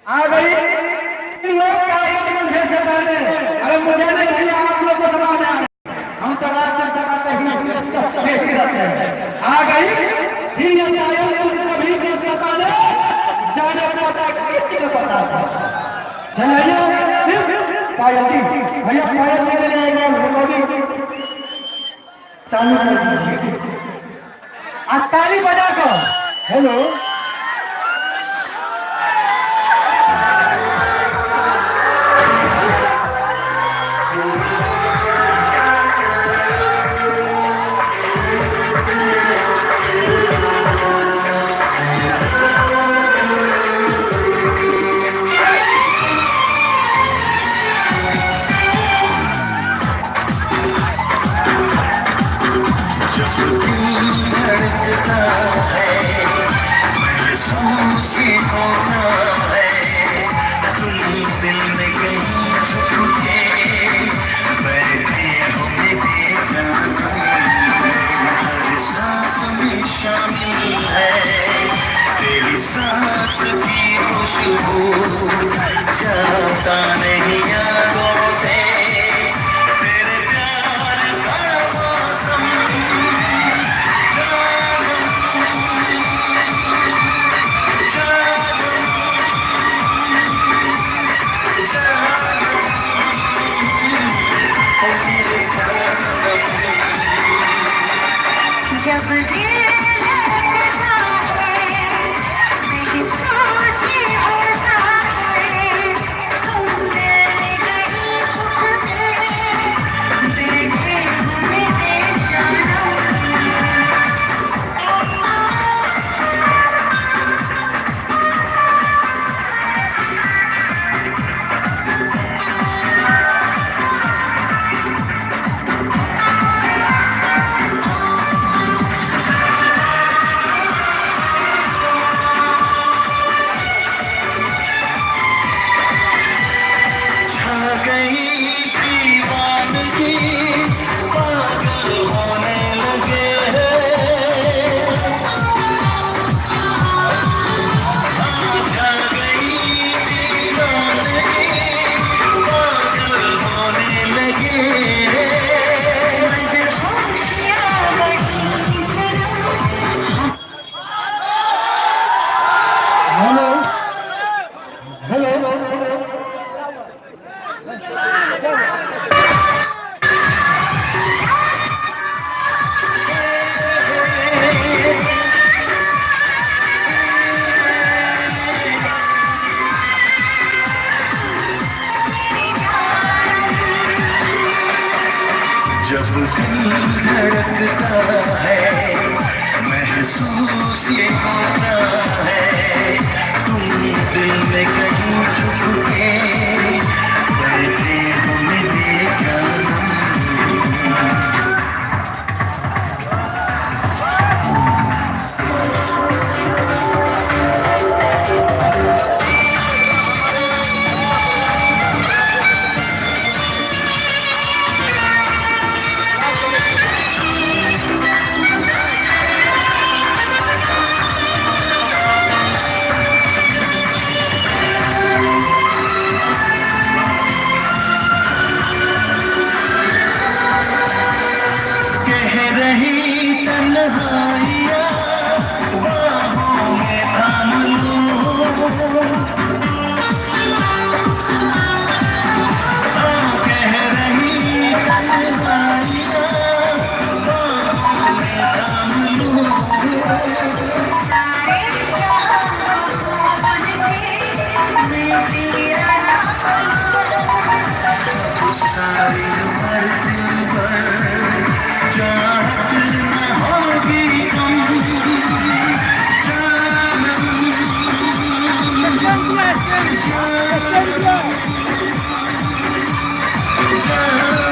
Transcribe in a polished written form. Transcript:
आ गई लोग क्या मुझे सताने, अरे मुझे नहीं आप लोग को सताने आ गए। हम तो रात में सताते ही रहते हैं। आ गई फिर ये पायल तुम सभी को सताने, जाने पता किसी को पता था। चलिए पायल जी, भैया पायल जी के लिए रिकॉर्डिंग चालू कर दीजिए। ताली बजाकर हेलो शामिल है तेरी सांस की खुशबू, जाता नहीं यादों से तेरे प्यार का मौसम। जब दिल धड़कता है महसूस होता है, तुम दिल में कहीं छुप के देखे हमें बेचारा। जब दिल धड़कता है महसूस ये होता है, तुम दिल में कहीं छुप के बैठे हो मेरे जानम। सारी उम्र दिल भर चाहत न होगी कम, जानम जानम।